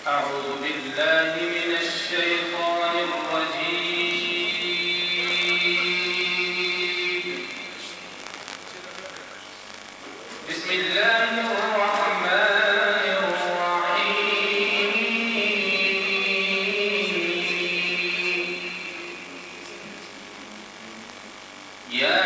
أعوذ بالله من الشيطان الرجيم. بسم الله الرحمن الرحيم. يا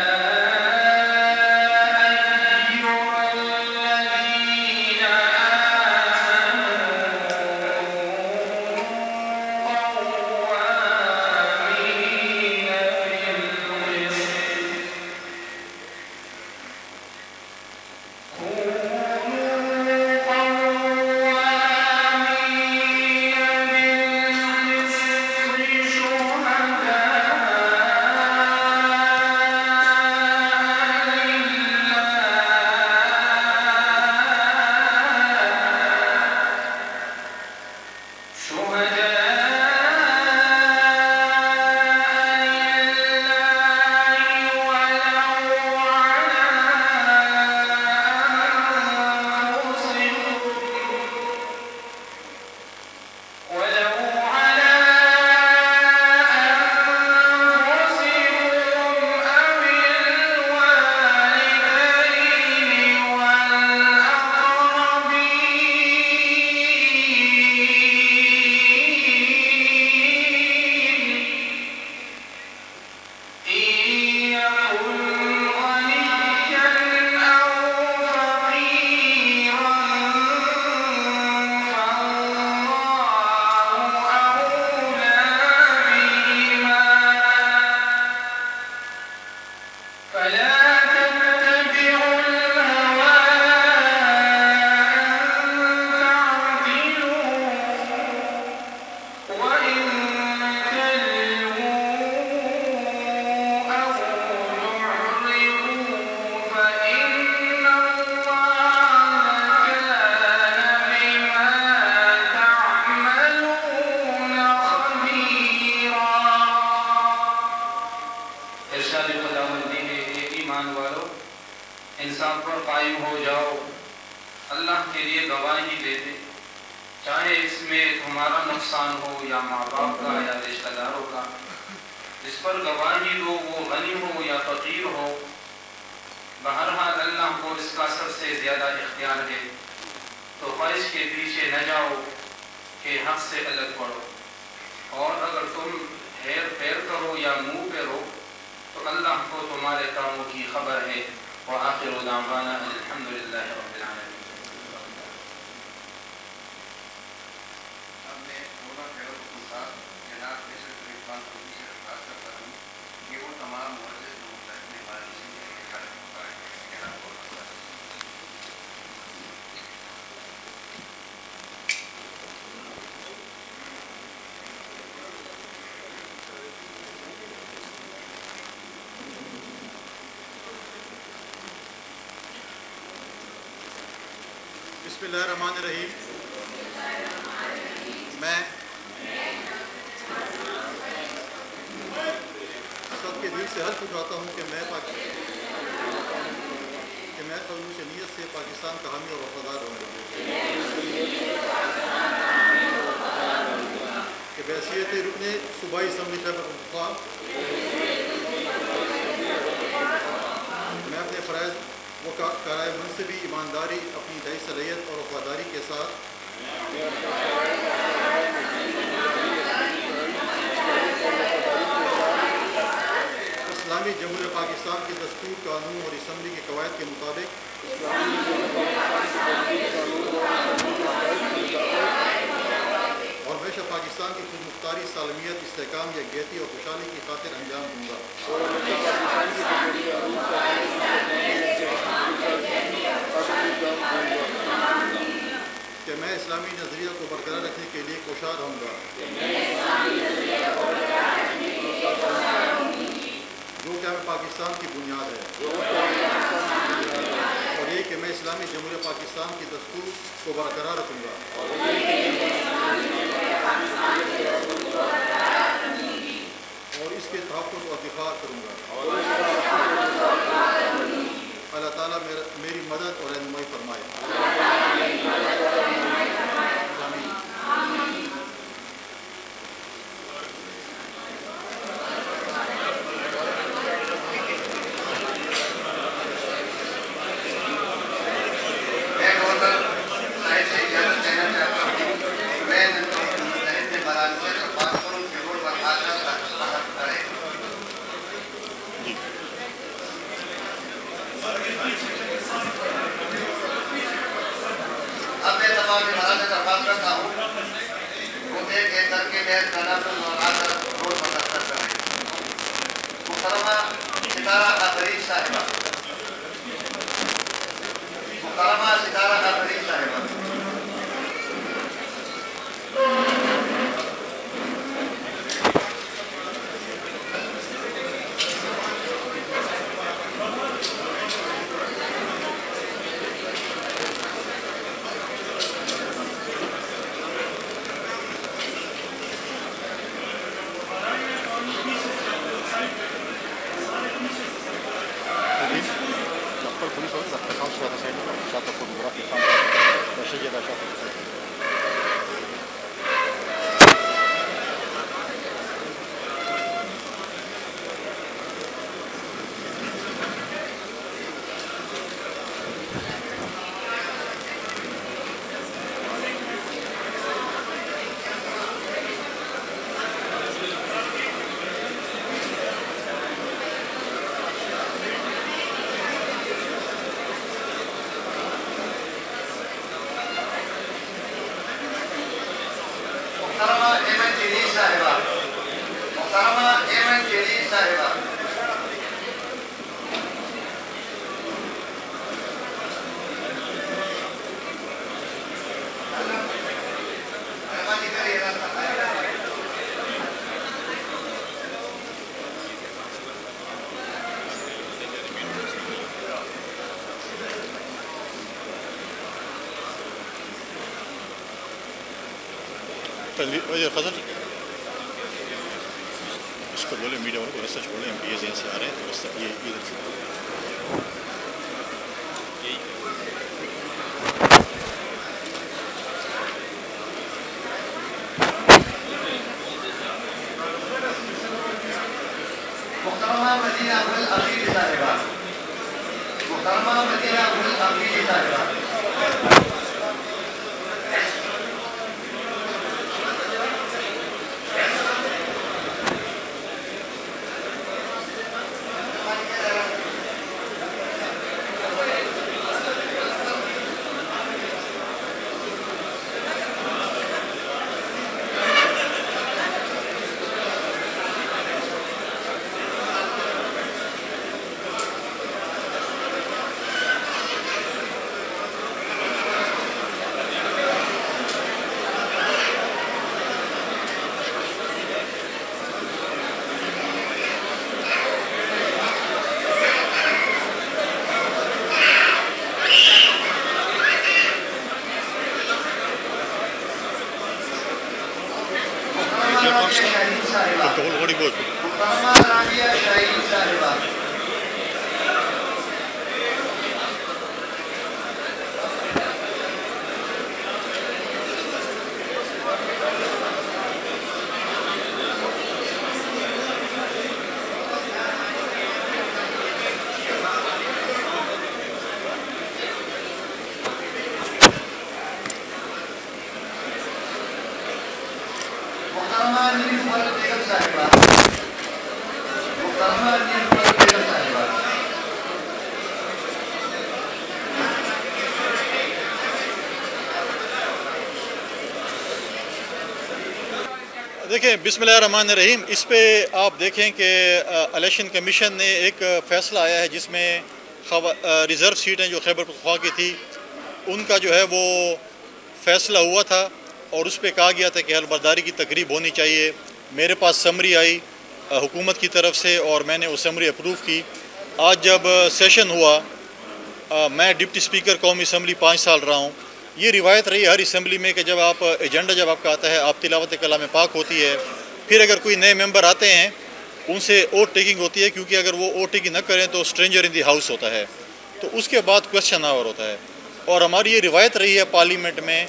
انسان پر قائم ہو جاؤ، اللہ کے لیے گواہی دے دے، چاہے اس میں تمہارا نقصان ہو یا ماں باپ کا یا رشتہ داروں کا. جس پر گواہی دو وہ غنی ہو یا فقیر ہو، بہرحال اللہ کو اس کا سب سے زیادہ اختیار ہے. تو خواہش کے پیچھے نہ جاؤ کہ حق سے الگ پڑھو، اور اگر تم ہیر پھیر کرو یا منہ پہ رو تو اللہ کو تمہارے کاموں کی خبر ہے. وآخر دعوانا الحمد للہ رب العالمین. بسم اللہ الرحمن الرحیم. میں سب کے دل سے حلف اٹھاتا ہوں کہ میں خلوص نیت سے پاکستان کا حامی اور وفادار رہوں گا، کہ بحیثیت رکن صوبائی اسمبلی خیبر پختونخوا میں اپنے فرائض و کارۂ منصبی ایمانداری، اپنی دئی صلاحیت اور وفاداری کے ساتھ اسلامی جمہوریہ پاکستان کے دستور، قانون اور اسمبلی کے قواعد کے مطابق اور ہمیشہ پاکستان کی خود مختاری، سالمیت، استحکام، یکجہتی اور خوشحالی کی خاطر انجام دوں گا. کہ میں اسلامی نظریہ کو برقرار رکھنے کے لیے کوشاں رہوں گا، جو کہ ہمیں پاکستان کی بنیاد ہے، اور یہ کہ میں اسلامی جمہوریہ پاکستان کی دستور کو برقرار رکھوں گا اور اس کے تحفظ و دفاع کروں گا. اللہ تعالیٰ میری مدد اور رہنمائی فرمائے. آمین. طلبا سے مراحل درخواست کرتا ہوں وہ ایک ایک کر کے بحث کا نافذ اور آ کر روز متاثر کریں. محترمہ ستارہ آفرین صاحبہ، محترمہ ستارہ آفرین صاحبہ. فضل اس کو بولے میڈیا والوں کو رستہ چھوڑیں، ہم پی ایس سے آ رہے ہیں تو رستہ یہ ادھر سے محترمہ مدینہ العقیل صاحبہ، محترمہ مدینہ العقیل صاحبہ. دیکھیں، بسم اللہ الرحمن الرحیم. اس پہ آپ دیکھیں کہ الیکشن کمیشن نے ایک فیصلہ آیا ہے جس میں ریزرو سیٹیں جو خیبر پختونخوا کی تھی ان کا جو ہے وہ فیصلہ ہوا تھا اور اس پہ کہا گیا تھا کہ حلف برداری کی تقریب ہونی چاہیے. میرے پاس سمری آئی حکومت کی طرف سے اور میں نے وہ سمری اپروو کی. آج جب سیشن ہوا، میں ڈپٹی اسپیکر قومی اسمبلی 5 سال رہا ہوں. یہ روایت رہی ہر اسمبلی میں کہ جب آپ ایجنڈا جب آپ کا آتا ہے آپ تلاوت کلام پاک ہوتی ہے، پھر اگر کوئی نئے ممبر آتے ہیں ان سے ووٹ ٹیکنگ ہوتی ہے، کیونکہ اگر وہ ووٹ ٹیکنگ نہ کریں تو اسٹرینجر ان دی ہاؤس ہوتا ہے، تو اس کے بعد کوشچن آور ہوتا ہے. اور ہماری یہ روایت رہی ہے پارلیمنٹ میں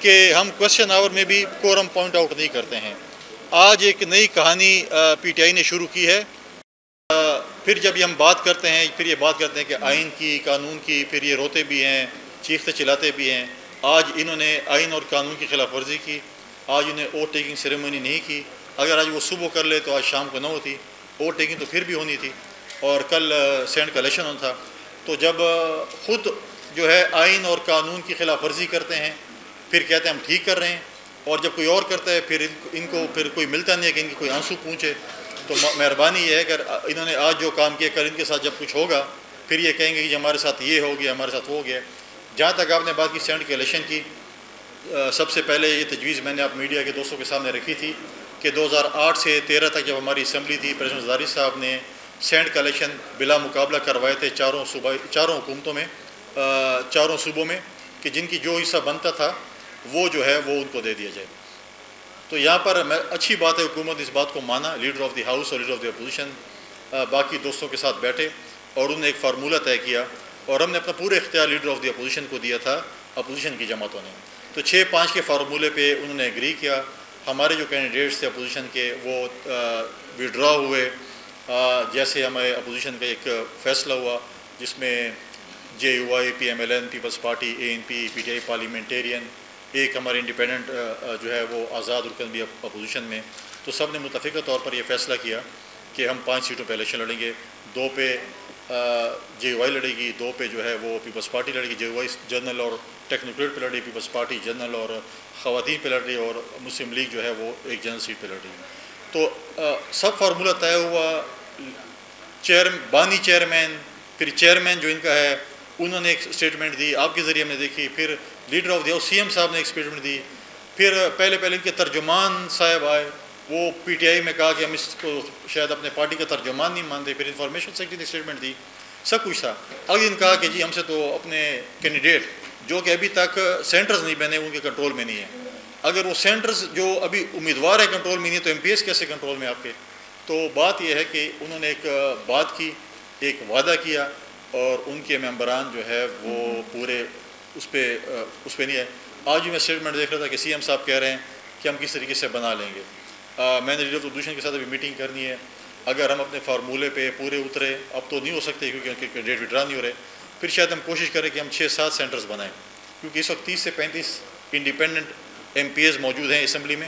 کہ ہم کوشچن آور میں بھی کورم پوائنٹ آؤٹ نہیں کرتے ہیں. آج ایک نئی کہانی پی ٹی آئی نے شروع کی ہے. پھر جب یہ ہم بات کرتے ہیں، پھر یہ بات کرتے ہیں کہ آئین کی، قانون کی، پھر یہ روتے بھی ہیں، چیختے چلاتے بھی ہیں. آج انہوں نے آئین اور قانون کی خلاف ورزی کی. آج انہیں ووٹ ٹیکنگ سیریمنی نہیں کی. اگر آج وہ صبح کر لے تو آج شام کو نہ ہوتی. ووٹ ٹیکنگ تو پھر بھی ہونی تھی اور کل سینٹ کا الیکشن ہونا تھا. تو جب خود جو ہے آئین اور قانون کی خلاف ورزی کرتے ہیں پھر کہتے ہیں ہم ٹھیک کر رہے ہیں، اور جب کوئی اور کرتا ہے پھر ان کو پھر کوئی ملتا نہیں ہے کہ ان کی کوئی آنسو پونچھے. تو مہربانی یہ ہے کہ انہوں نے آج جو کام کیا کل ان کے ساتھ جب کچھ ہوگا پھر یہ کہیں گے کہ ہمارے ساتھ یہ ہو گیا، ہمارے ساتھ وہ ہو گیا. جہاں تک آپ نے بات کی سینٹ کے الیکشن کی، سب سے پہلے یہ تجویز میں نے آپ میڈیا کے دوستوں کے سامنے رکھی تھی کہ 2008 سے 13 تک جب ہماری اسمبلی تھی، پریزیڈنٹ زرداری صاحب نے سینٹ کا الیکشن بلا مقابلہ کروائے تھے چاروں حکومتوں میں، چاروں صوبوں میں، کہ جن کی جو حصہ بنتا تھا وہ جو ہے وہ ان کو دے دیا جائے. تو یہاں پر اچھی بات ہے حکومت اس بات کو مانا، لیڈر آف دی ہاؤس اور لیڈر آف دی اپوزیشن باقی دوستوں کے ساتھ بیٹھے اور انہوں نے ایک فارمولہ طے کیا، اور ہم نے اپنا پورے اختیار لیڈر آف دی اپوزیشن کو دیا تھا، اپوزیشن کی جماعتوں نے. تو 6-5 کے فارمولے پہ انہوں نے ایگری کیا. ہمارے جو کینڈیڈیٹس تھے اپوزیشن کے وہ وڈرا ہوئے. جیسے ہمیں اپوزیشن کا ایک فیصلہ ہوا جس میں JUI PMLN Peoples Party ANP PTI parliamentarian, ایک ہمارے انڈیپینڈنٹ جو ہے وہ آزاد رکن بھی اپوزیشن میں. تو سب نے متفقہ طور پر یہ فیصلہ کیا کہ ہم 5 سیٹوں پہ الیکشن لڑیں گے. 2 پہ JUI لڑے گی، 2 پہ جو ہے وہ پیپلز پارٹی لڑے گی. JUI جنرل اور ٹیکنوکریٹ پہ لڑی، پیپلز پارٹی جنرل اور خواتین پہ لڑ رہی، اور مسلم لیگ جو ہے وہ ایک جنرل سیٹ پہ لڑ رہی. تو سب فارمولہ طے ہوا. بانی چیئرمین، پھر چیئرمین جو ان کا ہے انہوں نے ایک اسٹیٹمنٹ دی، آپ کے ذریعے ہم نے دیکھی. پھر leader of the house CM صاحب نے ایک اسٹیٹمنٹ دی. پھر پہلے ان کے ترجمان صاحب آئے، وہ PTI میں کہا کہ ہم اس کو شاید اپنے پارٹی کا ترجمان نہیں مانتے. پھر انفارمیشن سیکرٹری نے اسٹیٹمنٹ دی. سب کچھ تھا. اگلے دن کہا کہ جی ہم سے تو اپنے کینڈیڈیٹ جو کہ ابھی تک سینٹرز نہیں بنے ان کے کنٹرول میں نہیں ہے. اگر وہ سینٹرز جو ابھی امیدوار ہے کنٹرول میں نہیں ہے تو MPs کیسے کنٹرول میں آپ کے؟ تو بات یہ ہے کہ انہوں نے ایک بات کی، ایک وعدہ کیا، اور ان کے ممبران جو ہے وہ پورے اس پہ نہیں ہے. آج بھی میں اسٹیٹمنٹ دیکھ رہا تھا کہ CM صاحب کہہ رہے ہیں کہ ہم کس طریقے سے بنا لیں گے. میں نے لیڈر آف اپوزیشن کے ساتھ ابھی میٹنگ کرنی ہے. اگر ہم اپنے فارمولے پہ پورے اترے، اب تو نہیں ہو سکتے کیونکہ ان کے ڈیٹ وڈرا نہیں ہو رہے، پھر شاید ہم کوشش کریں کہ ہم 6-7 سینٹرز بنائیں، کیونکہ اس وقت 30 سے 35 انڈیپینڈنٹ MPs موجود ہیں اسمبلی میں.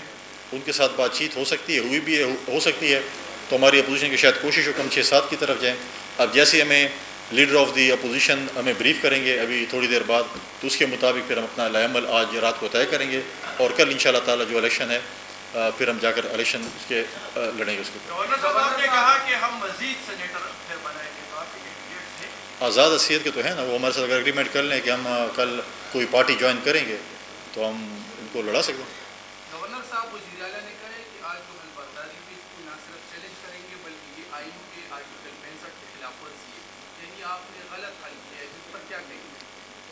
ان کے ساتھ بات چیت ہو سکتی ہے، ہوئی بھی ہے، ہو سکتی ہے. تو ہماری اپوزیشن کی شاید کوشش ہو کہ ہم 6-7 کی طرف جائیں. اب جیسے ہمیں لیڈر آف دی اپوزیشن ہمیں بریف کریں گے ابھی تھوڑی دیر بعد، تو اس کے مطابق پھر ہم اپنا لائے عمل آج رات کو طے کریں گے، اور کل انشاءاللہ تعالی جو الیکشن ہے پھر ہم جا کر الیکشن اس کے لڑیں گے. اس کے گورنر صاحب نے کہا کہ ہم مزید سینیٹر پھر بنائیں گے، تو آپ کے کینڈیڈیٹس ہیں آزاد حیثیت کے تو ہیں نا، وہ ہمارے ساتھ اگر اگریمنٹ کر لیں کہ ہم کل کوئی پارٹی جوائن کریں گے تو ہم ان کو لڑا سکتے ہیں. گورنر صاحب وزیر اعلیٰ نے کہا ہے کہ آج جو بل برداری پہ اس کو نہ صرف چیلنج کریں گے بلکہ یہ آئین کے آرٹیکل 65 کے خلاف ورزی ہے، یعنی آپ نے غلط حل کیا ہے، جس پر کیا کہیں گے؟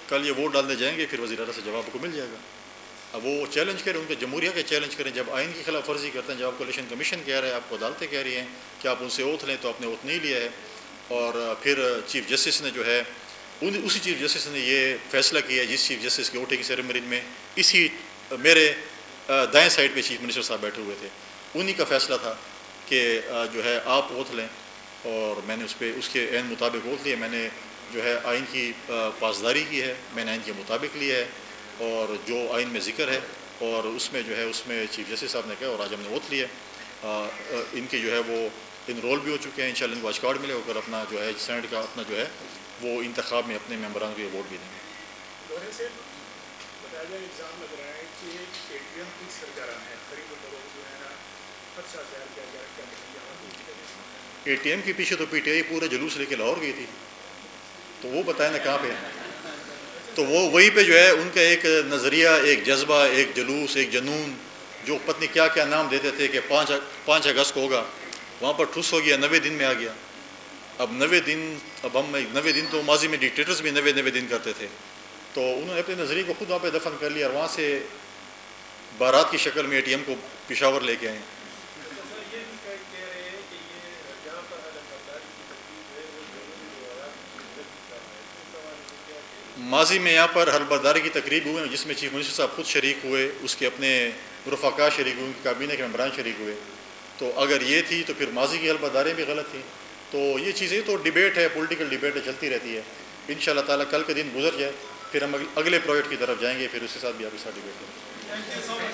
کل یہ ووٹ ڈالنے جائیں گے، پھر وزیر اعلیٰ سے جواب کو مل جائے گا. اب وہ چیلنج کریں، ان کے جمہوریہ کے چیلنج کریں. جب آئین کی خلاف ورزی کرتے ہیں، جب آپ کو الیکشن کمیشن کہہ رہے ہیں، آپ کو عدالتیں کہہ رہی ہیں کہ آپ ان سے اوتھ لیں، تو آپ نے اوتھ نہیں لیا ہے. اور پھر چیف جسٹس نے جو ہے اسی چیف جسٹس نے یہ فیصلہ کیا ہے، جس چیف جسٹس کے ووٹنگ سیریمنی میں اسی میرے دائیں سائڈ پہ چیف منسٹر صاحب بیٹھے ہوئے تھے، انہی کا فیصلہ تھا کہ جو ہے آپ اوتھ لیں. اور میں نے اس کے عین مطابق اوتھ لیے. میں نے جو ہے آئین کی پاسداری کی ہے، میں نے آئین کے مطابق لیا ہے، اور جو آئین میں ذکر ہے اور اس میں جو ہے اس میں چیف جسٹس صاحب نے کہا، اور آج ہم نے اوتھ لیا. ان کے جو ہے وہ انرول بھی ہو چکے ہیں، انشاءاللہ ان کو آج کارڈ ملے اور اپنا جو ہے سینٹ کا اپنا جو ہے وہ انتخاب میں اپنے ممبران کو یہ ووٹ بھی دیں گے. الزام لگ رہا ہے کہ ATM کی سرگرم ہے، قریب لوگوں جو ہے نا خدشہ ظاہر کیا جا رہا ہے. ATM کے پیچھے تو PTI پورا جلوس لے کے لاہور گئی تھی، تو وہ بتائیں نا کہاں پہ. تو وہ وہیں پہ جو ہے ان کا ایک نظریہ، ایک جذبہ، ایک جلوس، ایک جنون، جو پتنی کیا کیا نام دیتے تھے کہ 5 اگست کو ہوگا، وہاں پر ٹھوس ہو گیا، 90 دن میں آ گیا. اب 90 دن، اب ہم 90 دن تو ماضی میں ڈکٹیٹرز بھی 90 دن کرتے تھے. تو انہوں نے اپنے نظریے کو خود وہاں پہ دفن کر لیا، اور وہاں سے بارات کی شکل میں ATM کو پشاور لے کے آئے. ماضی میں یہاں پر حلف برداری کی تقریب ہوئے جس میں چیف منسٹر صاحب خود شریک ہوئے، اس کے اپنے رفقا شریک ہوئے، ان کی کابینہ کے ممبران شریک ہوئے. تو اگر یہ تھی تو پھر ماضی کی حلف برداریاں بھی غلط تھیں. تو یہ چیزیں تو ڈیبیٹ ہے، پولیٹیکل ڈیبیٹ ہے، چلتی رہتی ہے. انشاءاللہ تعالیٰ کل کا دن گزر جائے پھر ہم اگلے پروجیکٹ کی طرف جائیں گے، پھر اس کے ساتھ بھی آپ کے ساتھ ڈیبیٹ کریں گے.